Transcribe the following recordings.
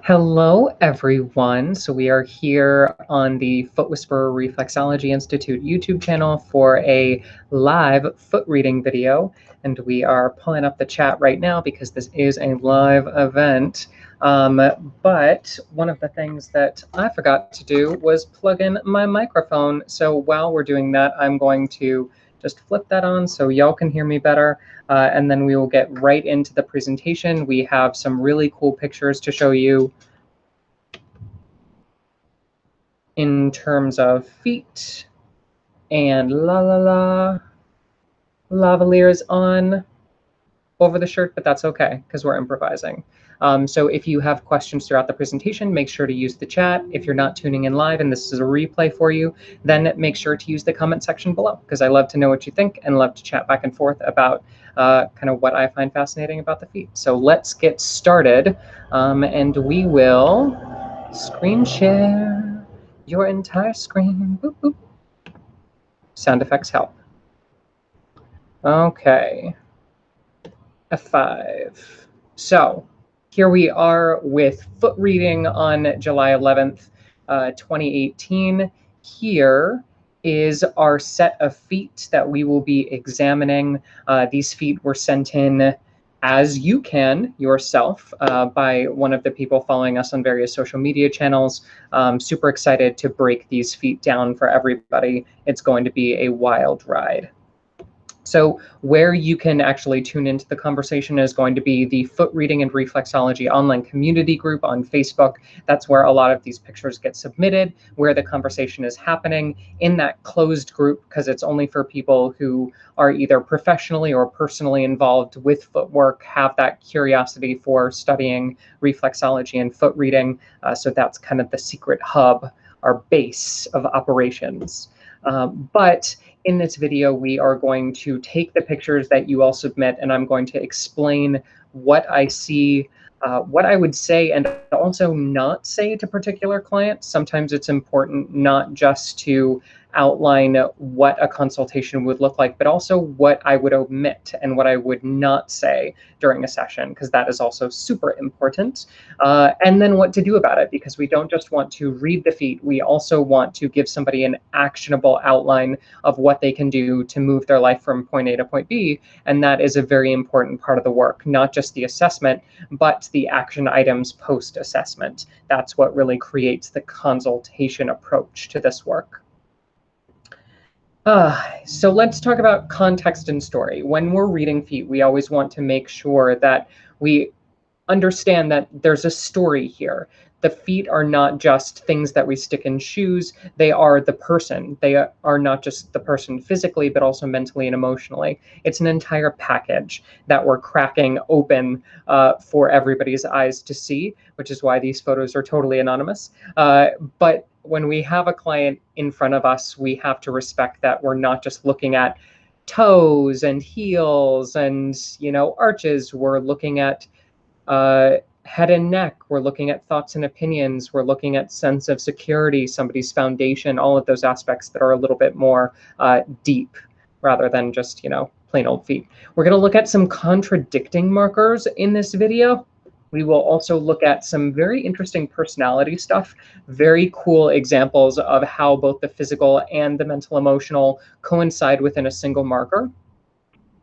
Hello, everyone. So we are here on the Foot Whisperer Reflexology Institute YouTube channel for a live foot reading video. And we are pulling up the chat right now because this is a live event. But one of the things that I forgot to do was plug in my microphone. So while we're doing that, I'm going to just flip that on so y'all can hear me better. And then we will get right into the presentation. We have some really cool pictures to show you in terms of feet, and lavalier is on over the shirt, but that's okay because we're improvising. So if you have questions throughout the presentation, make sure to use the chat. If you're not tuning in live and this is a replay for you, then make sure to use the comment section below because I love to know what you think and love to chat back and forth about kind of what I find fascinating about the feet. So let's get started, and we will screen share your entire screen. Boop, boop. Sound effects help. Okay. F5. So here we are with foot reading on July 11th, 2018. Here is our set of feet that we will be examining. These feet were sent in as you can yourself by one of the people following us on various social media channels. Super excited to break these feet down for everybody. It's going to be a wild ride. So where you can actually tune into the conversation is going to be the Foot Reading and Reflexology online community group on Facebook. That's where a lot of these pictures get submitted, where the conversation is happening in that closed group, because it's only for people who are either professionally or personally involved with footwork, have that curiosity for studying reflexology and foot reading. So that's kind of the secret hub, our base of operations. But in this video, we are going to take the pictures that you all submit, and I'm going to explain what I see, what I would say and also not say to particular clients. Sometimes it's important not just to outline what a consultation would look like, but also what I would omit and what I would not say during a session, because that is also super important. And then what to do about it, because we don't just want to read the feet, we also want to give somebody an actionable outline of what they can do to move their life from point A to point B. And that is a very important part of the work, not just the assessment, but the action items post-assessment. That's what really creates the consultation approach to this work. So let's talk about context and story. When we're reading feet, we always want to make sure that we understand that there's a story here. The feet are not just things that we stick in shoes. They are the person. They are not just the person physically, but also mentally and emotionally. It's an entire package that we're cracking open for everybody's eyes to see, which is why these photos are totally anonymous. But when we have a client in front of us, we have to respect that we're not just looking at toes and heels and, arches. We're looking at head and neck. We're looking at thoughts and opinions. We're looking at sense of security, somebody's foundation, all of those aspects that are a little bit more deep rather than just, plain old feet. We're going to look at some contradicting markers in this video. We will also look at some very interesting personality stuff, very cool examples of how both the physical and the mental emotional coincide within a single marker.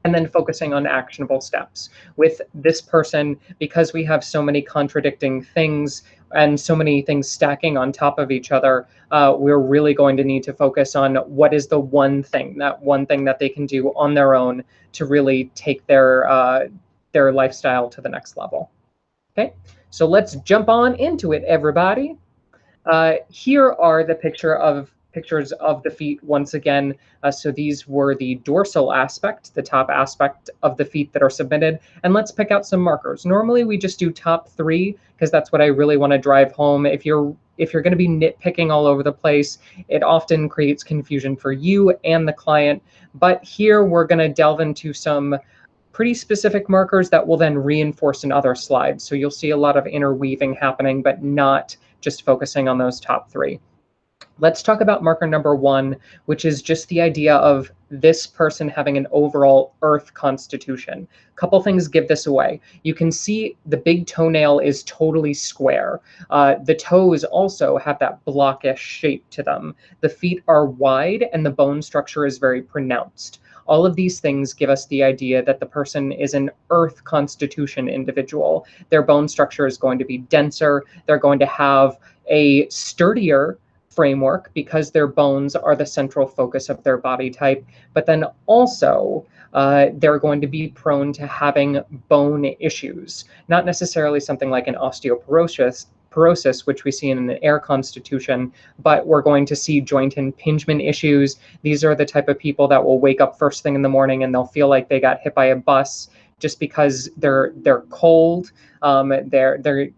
And then focusing on actionable steps. With this person, because we have so many contradicting things and so many things stacking on top of each other, we're really going to need to focus on what is the one thing that they can do on their own to really take their lifestyle to the next level. Okay, so let's jump on into it, everybody. Here are the pictures of the feet once again. So these were the dorsal aspect, the top aspect of the feet that are submitted. And let's pick out some markers. Normally we just do top 3 because that's what I really want to drive home. If you're going to be nitpicking all over the place, it often creates confusion for you and the client. But here we're going to delve into some pretty specific markers that will then reinforce in other slides. So you'll see a lot of interweaving happening, but not just focusing on those top 3. Let's talk about marker number 1, which is just the idea of this person having an overall earth constitution. A couple things give this away. You can see the big toenail is totally square. The toes also have that blockish shape to them. The feet are wide and the bone structure is very pronounced. All of these things give us the idea that the person is an earth constitution individual. Their bone structure is going to be denser. They're going to have a sturdier framework because their bones are the central focus of their body type, but then also they're going to be prone to having bone issues, not necessarily something like an osteoporosis, which we see in an air constitution, but we're going to see joint impingement issues. These are the type of people that will wake up first thing in the morning and they'll feel like they got hit by a bus just because they're cold. It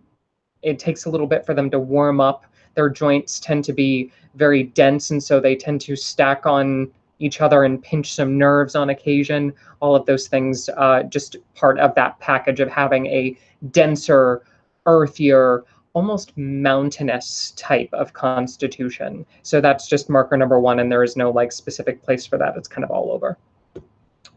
takes a little bit for them to warm up. Their joints tend to be very dense, and so they tend to stack on each other and pinch some nerves on occasion. All of those things, just part of that package of having a denser, earthier, almost mountainous type of constitution. So that's just marker number 1, and there is no like specific place for that. It's kind of all over.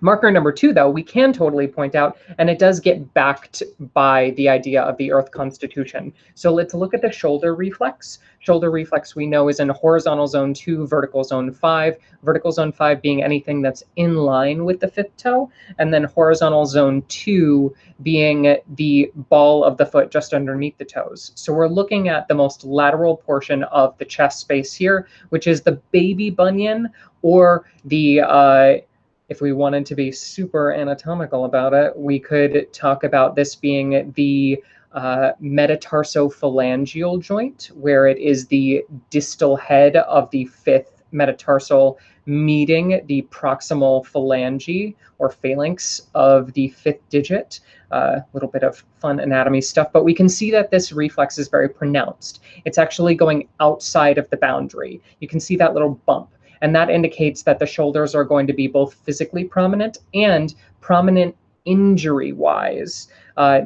Marker number 2, though, we can totally point out, and it does get backed by the idea of the earth constitution. So let's look at the shoulder reflex. Shoulder reflex we know is in horizontal zone 2, vertical zone 5. Vertical zone 5 being anything that's in line with the fifth toe, and then horizontal zone 2 being the ball of the foot just underneath the toes. So we're looking at the most lateral portion of the chest space here, which is the baby bunion, or the if we wanted to be super anatomical about it, we could talk about this being the metatarsophalangeal joint, where it is the distal head of the fifth metatarsal meeting the proximal phalange or phalanx of the fifth digit. A little bit of fun anatomy stuff, but we can see that this reflex is very pronounced. It's actually going outside of the boundary. You can see that little bump. And that indicates that the shoulders are going to be both physically prominent and prominent injury-wise.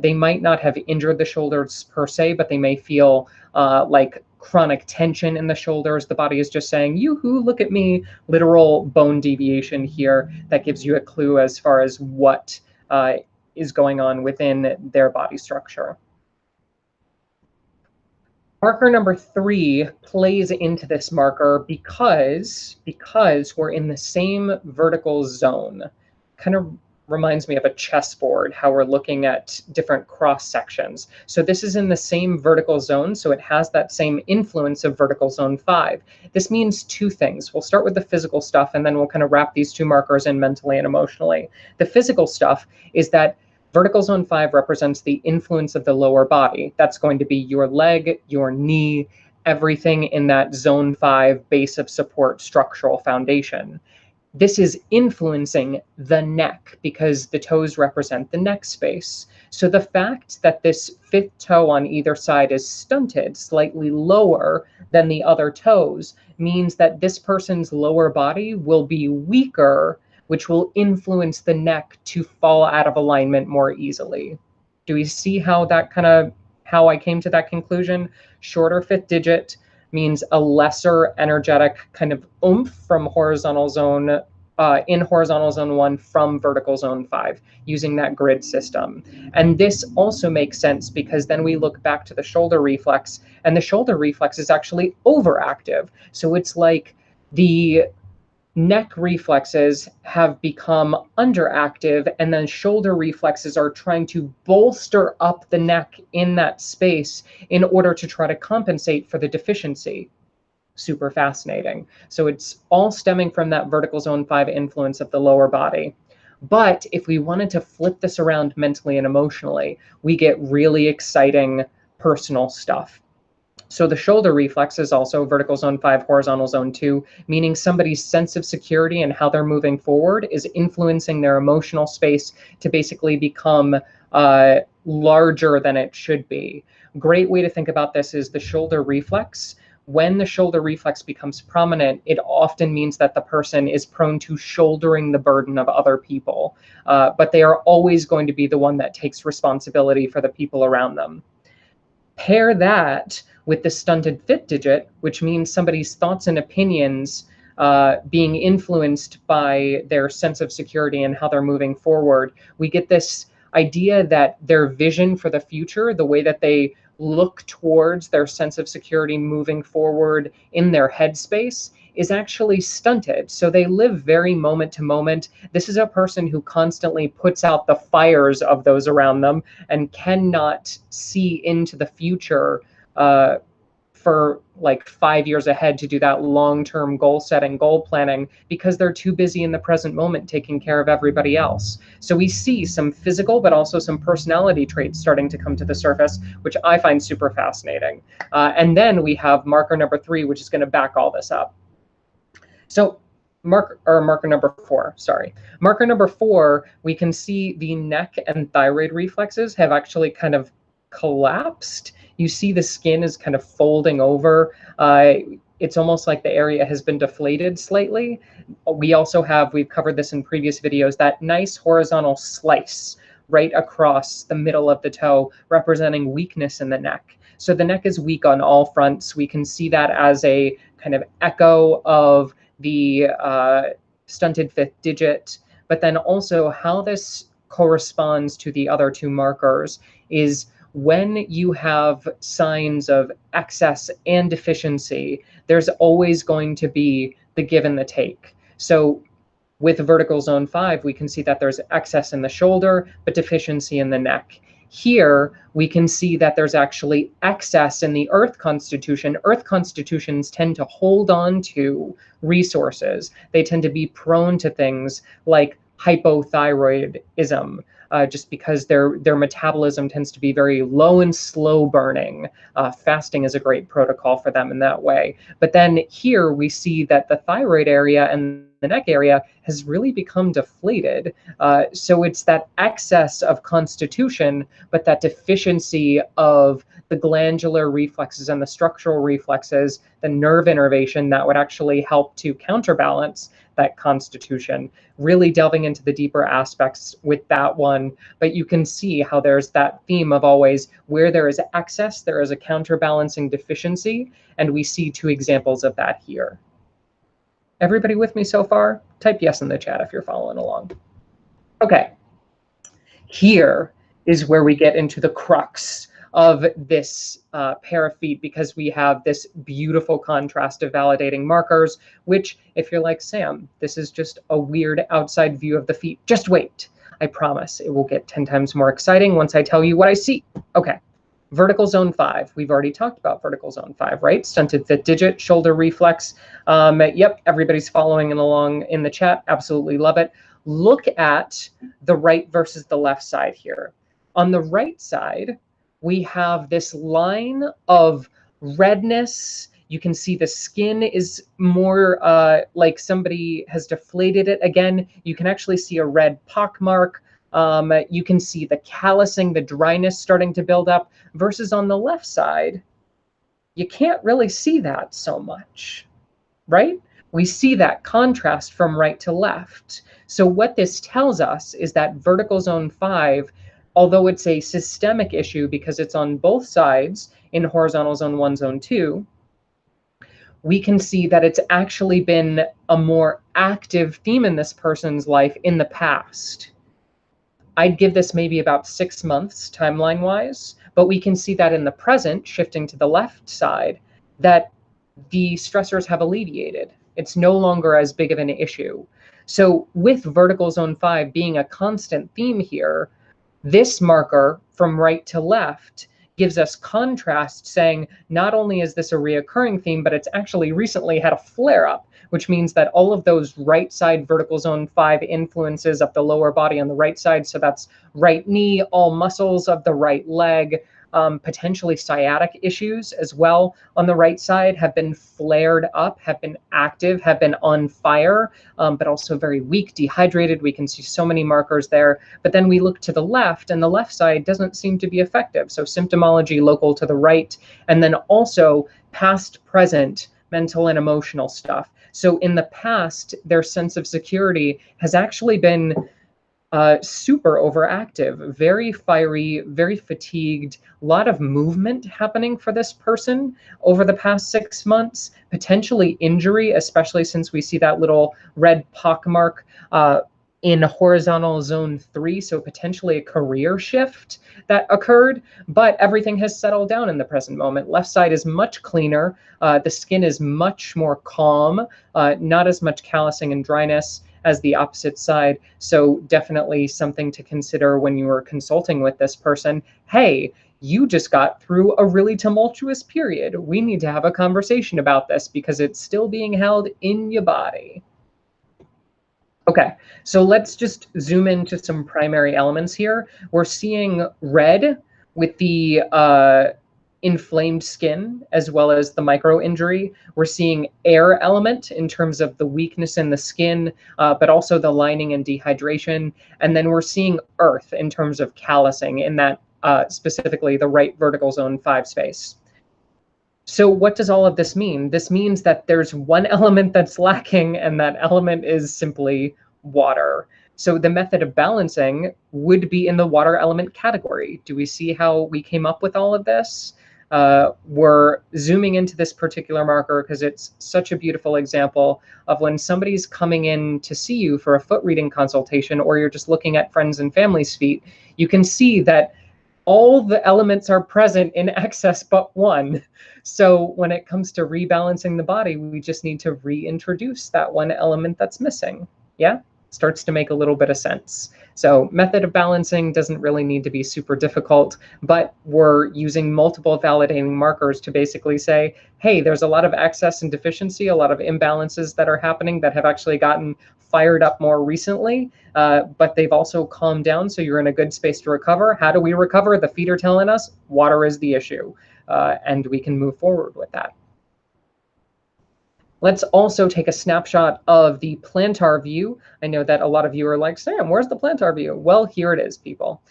They might not have injured the shoulders per se, but they may feel like chronic tension in the shoulders. The body is just saying, yoo-hoo, look at me, literal bone deviation here. That gives you a clue as far as what is going on within their body structure. Marker number 3 plays into this marker because we're in the same vertical zone. Kind of reminds me of a chessboard, how we're looking at different cross sections. So this is in the same vertical zone, so it has that same influence of vertical zone 5. This means 2 things. We'll start with the physical stuff, and then we'll kind of wrap these 2 markers in mentally and emotionally. The physical stuff is that vertical zone 5 represents the influence of the lower body. That's going to be your leg, your knee, everything in that zone 5 base of support structural foundation. This is influencing the neck because the toes represent the neck space. So the fact that this fifth toe on either side is stunted, slightly lower than the other toes, means that this person's lower body will be weaker, which will influence the neck to fall out of alignment more easily. Do we see how I came to that conclusion? Shorter fifth digit means a lesser energetic kind of oomph from horizontal zone, in horizontal zone 1 from vertical zone 5, using that grid system. And this also makes sense because then we look back to the shoulder reflex, and the shoulder reflex is actually overactive. So it's like the neck reflexes have become underactive, and then shoulder reflexes are trying to bolster up the neck in that space in order to try to compensate for the deficiency. Super fascinating. So it's all stemming from that vertical zone 5 influence of the lower body. But if we wanted to flip this around mentally and emotionally, we get really exciting personal stuff. So the shoulder reflex is also vertical zone 5, horizontal zone 2, meaning somebody's sense of security and how they're moving forward is influencing their emotional space to basically become larger than it should be. Great way to think about this is the shoulder reflex. When the shoulder reflex becomes prominent, it often means that the person is prone to shouldering the burden of other people, but they are always going to be the one that takes responsibility for the people around them. Pair that with the stunted fit digit, which means somebody's thoughts and opinions being influenced by their sense of security and how they're moving forward. We get this idea that their vision for the future, the way that they look towards their sense of security moving forward in their headspace, is actually stunted. So they live very moment to moment. This is a person who constantly puts out the fires of those around them and cannot see into the future for like 5 years ahead to do that long-term goal setting, goal planning, because they're too busy in the present moment taking care of everybody else. So we see some physical, but also some personality traits starting to come to the surface, which I find super fascinating. And then we have marker number 3, which is going to back all this up. So marker number 4, sorry. Marker number 4, we can see the neck and thyroid reflexes have actually kind of collapsed. You see the skin is kind of folding over. It's almost like the area has been deflated slightly. We also have, we've covered this in previous videos, that nice horizontal slice right across the middle of the toe, representing weakness in the neck. So the neck is weak on all fronts. We can see that as a kind of echo of the stunted fifth digit, but then also how this corresponds to the other 2 markers is when you have signs of excess and deficiency, there's always going to be the give and the take. So with vertical zone 5, we can see that there's excess in the shoulder, but deficiency in the neck. Here, we can see that there's actually excess in the earth constitution. Earth constitutions tend to hold on to resources. They tend to be prone to things like hypothyroidism, just because their metabolism tends to be very low and slow burning. Fasting is a great protocol for them in that way. But then here we see that the thyroid area and the neck area has really become deflated. So it's that excess of constitution, but that deficiency of the glandular reflexes and the structural reflexes, the nerve innervation that would actually help to counterbalance that constitution, really delving into the deeper aspects with that one. But you can see how there's that theme of always where there is excess, there is a counterbalancing deficiency, and we see 2 examples of that here. Everybody with me so far? Type yes in the chat if you're following along. Okay, here is where we get into the crux of this pair of feet, because we have this beautiful contrast of validating markers, which, if you're like, Sam, this is just a weird outside view of the feet, just wait. I promise it will get 10 times more exciting once I tell you what I see. Okay, vertical zone 5. We've already talked about vertical zone 5, right? Stunted fifth digit, shoulder reflex. Yep, everybody's following along in the chat. Absolutely love it. Look at the right versus the left side here. On the right side, we have this line of redness. You can see the skin is more like somebody has deflated it again. You can actually see a red pock mark. You can see the callousing, the dryness starting to build up, versus on the left side, you can't really see that so much, right? We see that contrast from right to left. So what this tells us is that vertical zone 5, although it's a systemic issue because it's on both sides in horizontal zone 1, zone 2, we can see that it's actually been a more active theme in this person's life in the past. I'd give this maybe about 6 months timeline-wise, but we can see that in the present, shifting to the left side, that the stressors have alleviated. It's no longer as big of an issue. So with vertical zone 5 being a constant theme here, this marker from right to left gives us contrast, saying not only is this a reoccurring theme, but it's actually recently had a flare-up, which means that all of those right side vertical zone 5 influences of the lower body on the right side, so that's right knee, all muscles of the right leg, potentially sciatic issues as well on the right side have been flared up, have been active, have been on fire, but also very weak, dehydrated. We can see so many markers there. But then we look to the left, and the left side doesn't seem to be effective. So symptomology local to the right, and then also past, present, mental and emotional stuff. So in the past, their sense of security has actually been super overactive, very fiery, very fatigued, a lot of movement happening for this person over the past 6 months, potentially injury, especially since we see that little red pockmark in horizontal zone 3, so potentially a career shift that occurred, but everything has settled down in the present moment. Left side is much cleaner. The skin is much more calm, not as much callousing and dryness as the opposite side. So definitely something to consider when you are consulting with this person. Hey, you just got through a really tumultuous period. We need to have a conversation about this because it's still being held in your body. Okay, so let's just zoom into some primary elements here. We're seeing red with the inflamed skin as well as the micro injury. We're seeing air element in terms of the weakness in the skin, but also the lining and dehydration. And then we're seeing earth in terms of callousing in that specifically the right vertical zone 5 space. So what does all of this mean? This means that there's one element that's lacking, and that element is simply water. So the method of balancing would be in the water element category. Do we see how we came up with all of this? We're zooming into this particular marker because it's such a beautiful example of when somebody's coming in to see you for a foot reading consultation, or you're just looking at friends and family's feet. You can see that all the elements are present in excess but one. So when it comes to rebalancing the body, we just need to reintroduce that one element that's missing. Yeah, starts to make a little bit of sense. So method of balancing doesn't really need to be super difficult, but we're using multiple validating markers to basically say, hey, there's a lot of excess and deficiency, a lot of imbalances that are happening that have actually gotten fired up more recently, but they've also calmed down, so you're in a good space to recover. How do we recover? The feet are telling us water is the issue, and we can move forward with that. Let's also take a snapshot of the plantar view. I know that a lot of you are like, Sam, where's the plantar view? Well, here it is, people.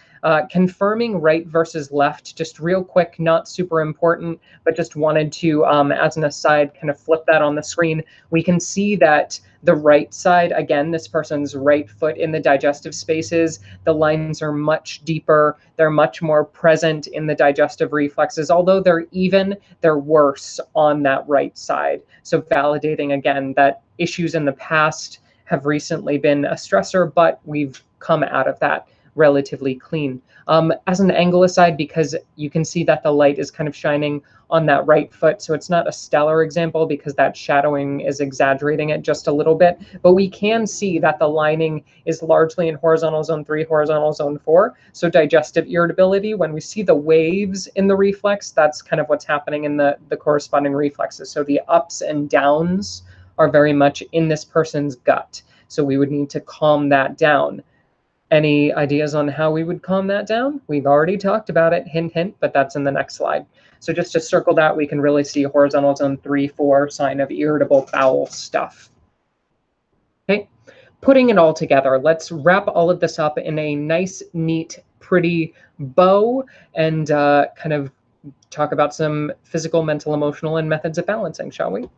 Confirming right versus left, just real quick, not super important, but just wanted to, as an aside, kind of flip that on the screen. We can see that the right side, again, this person's right foot in the digestive spaces, the lines are much deeper. They're much more present in the digestive reflexes. Although they're even, they're worse on that right side. So validating, again, that issues in the past have recently been a stressor, but we've come out of that relatively clean. As an angle aside, because you can see that the light is kind of shining on that right foot, so it's not a stellar example because that shadowing is exaggerating it just a little bit, but we can see that the lining is largely in horizontal zone 3, horizontal zone 4, so digestive irritability. When we see the waves in the reflex, that's kind of what's happening in the corresponding reflexes. So the ups and downs are very much in this person's gut, so we would need to calm that down. Any ideas on how we would calm that down? We've already talked about it, hint, hint, but that's in the next slide. So just to circle that, we can really see horizontal zone 3, 4, sign of irritable bowel stuff. Okay, putting it all together, let's wrap all of this up in a nice, neat, pretty bow and kind of talk about some physical, mental, emotional, and methods of balancing, shall we?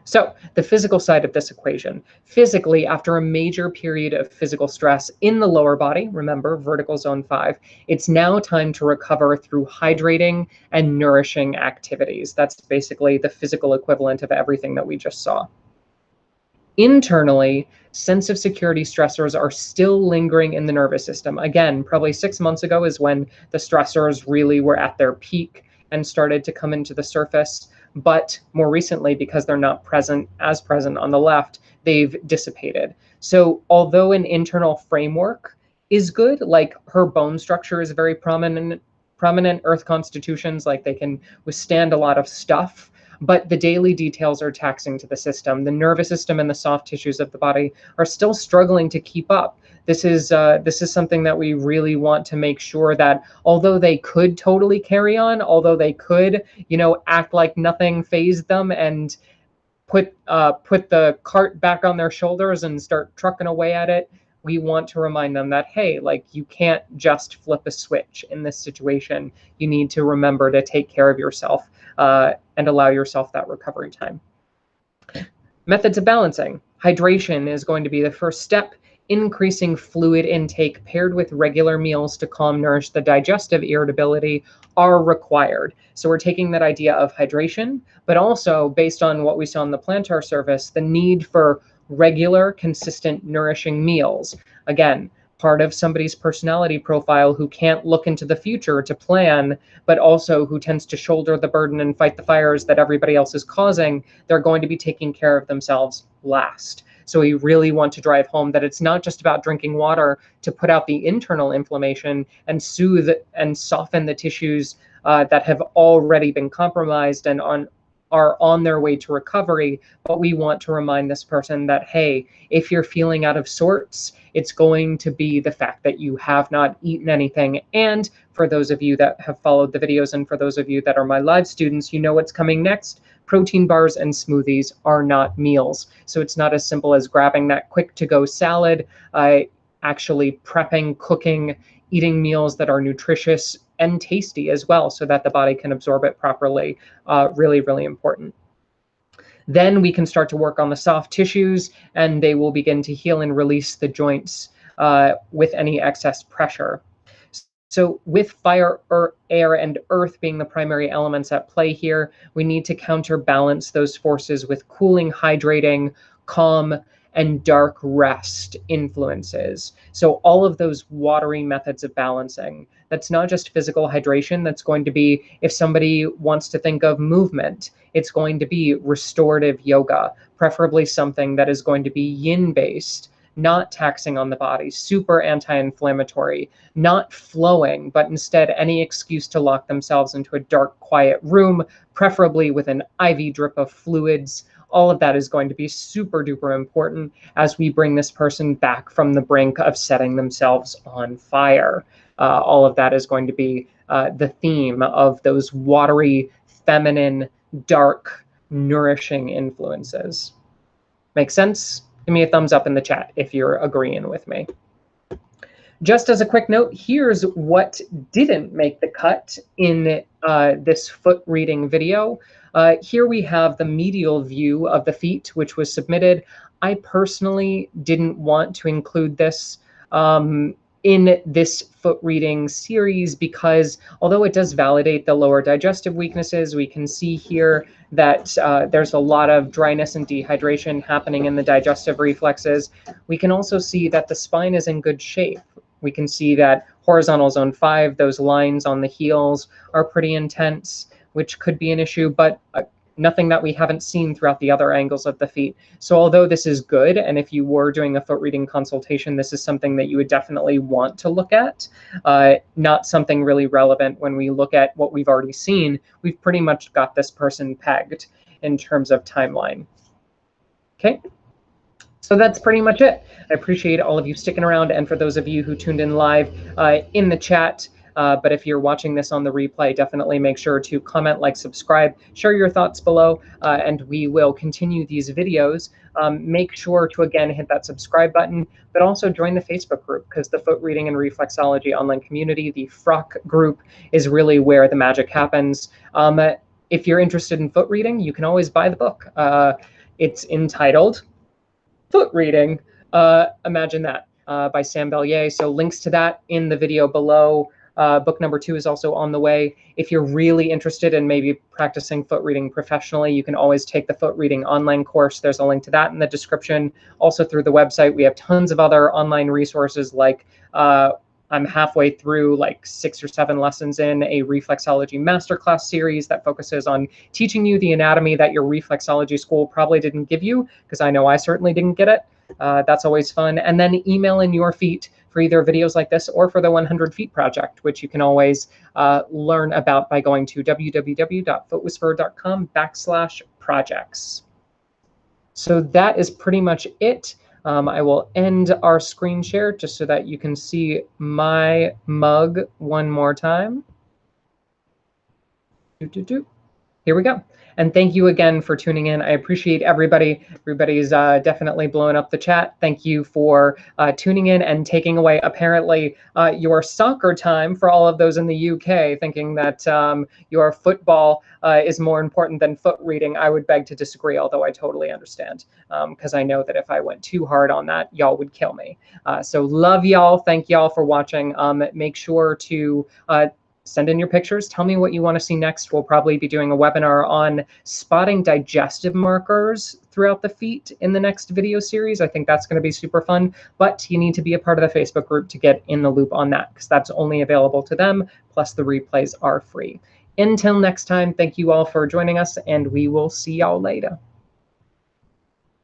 So the physical side of this equation, physically, after a major period of physical stress in the lower body, remember vertical zone 5, it's now time to recover through hydrating and nourishing activities. That's basically the physical equivalent of everything that we just saw. Internally, sense of security stressors are still lingering in the nervous system. Again, probably 6 months ago is when the stressors really were at their peak and started to come into the surface. But more recently, because they're not present on the left, they've dissipated. So although an internal framework is good, like her bone structure is very prominent earth constitutions, like they can withstand a lot of stuff, but the daily details are taxing to the system. The nervous system and the soft tissues of the body are still struggling to keep up. This is something that we really want to make sure that although they could totally carry on, although they could, act like nothing fazed them and put the cart back on their shoulders and start trucking away at it, we want to remind them that, hey, like you can't just flip a switch in this situation. You need to remember to take care of yourself and allow yourself that recovery time. Methods of balancing. Hydration is going to be the first step increasing fluid intake paired with regular meals to calm, nourish the digestive irritability are required. So we're taking that idea of hydration, but also based on what we saw in the Plantar service, the need for regular, consistent, nourishing meals. Again, part of somebody's personality profile who can't look into the future to plan, but also who tends to shoulder the burden and fight the fires that everybody else is causing, they're going to be taking care of themselves last. So we really want to drive home that it's not just about drinking water to put out the internal inflammation and soothe and soften the tissues that have already been compromised and are on their way to recovery, but we want to remind this person that, hey, if you're feeling out of sorts, it's going to be the fact that you have not eaten anything. And for those of you that have followed the videos and for those of you that are my live students, you know what's coming next. Protein bars and smoothies are not meals. So it's not as simple as grabbing that quick to-go salad, actually prepping, cooking, eating meals that are nutritious and tasty as well so that the body can absorb it properly. Really, really important. Then we can start to work on the soft tissues and they will begin to heal and release the joints with any excess pressure. So with fire, air, and earth being the primary elements at play here, we need to counterbalance those forces with cooling, hydrating, calm, and dark rest influences. So all of those watery methods of balancing. That's not just physical hydration. That's going to be, if somebody wants to think of movement, it's going to be restorative yoga, preferably something that is going to be yin-based, not taxing on the body, super anti-inflammatory, not flowing, but instead any excuse to lock themselves into a dark, quiet room, preferably with an IV drip of fluids. All of that is going to be super duper important as we bring this person back from the brink of setting themselves on fire. All of that is going to be the theme of those watery, feminine, dark, nourishing influences. Make sense? Give me a thumbs up in the chat if you're agreeing with me. Just as a quick note, here's what didn't make the cut in this foot reading video. Here we have the medial view of the feet, which was submitted. I personally didn't want to include this in this foot reading series because although it does validate the lower digestive weaknesses, we can see here that there's a lot of dryness and dehydration happening in the digestive reflexes. We can also see that the spine is in good shape. We can see that horizontal zone 5, those lines on the heels are pretty intense, which could be an issue, but nothing that we haven't seen throughout the other angles of the feet. So although this is good, and if you were doing a foot reading consultation, this is something that you would definitely want to look at, not something really relevant when we look at what we've already seen. We've pretty much got this person pegged in terms of timeline. Okay. So that's pretty much it. I appreciate all of you sticking around, and for those of you who tuned in live in the chat, but if you're watching this on the replay, definitely make sure to comment, like, subscribe, share your thoughts below, and we will continue these videos. Make sure to, again, hit that subscribe button, but also join the Facebook group, because the Foot Reading and Reflexology online community, the FROC group, is really where the magic happens. If you're interested in foot reading, you can always buy the book. It's entitled Foot Reading, imagine that, by Sam Belyea. So links to that in the video below. Book number 2 is also on the way. If you're really interested in maybe practicing foot reading professionally, you can always take the foot reading online course. There's a link to that in the description. Also through the website, we have tons of other online resources, like I'm halfway through, like 6 or 7 lessons in a reflexology masterclass series that focuses on teaching you the anatomy that your reflexology school probably didn't give you, because I know I certainly didn't get it. That's always fun. And then email in your feet for either videos like this or for the 100 Feet Project, which you can always learn about by going to www.footwhisperer.com/projects. So that is pretty much it. I will end our screen share just so that you can see my mug one more time. Here we go. And thank you again for tuning in. I appreciate everybody. Everybody's definitely blowing up the chat. Thank you for tuning in and taking away, apparently, your soccer time for all of those in the UK, thinking that your football is more important than foot reading. I would beg to disagree, although I totally understand, because I know that if I went too hard on that, y'all would kill me. So love y'all. Thank y'all for watching. Make sure to send in your pictures. Tell me what you want to see next. We'll probably be doing a webinar on spotting digestive markers throughout the feet in the next video series. I think that's going to be super fun, but you need to be a part of the Facebook group to get in the loop on that, because that's only available to them, plus the replays are free. Until next time, thank you all for joining us, and we will see y'all later.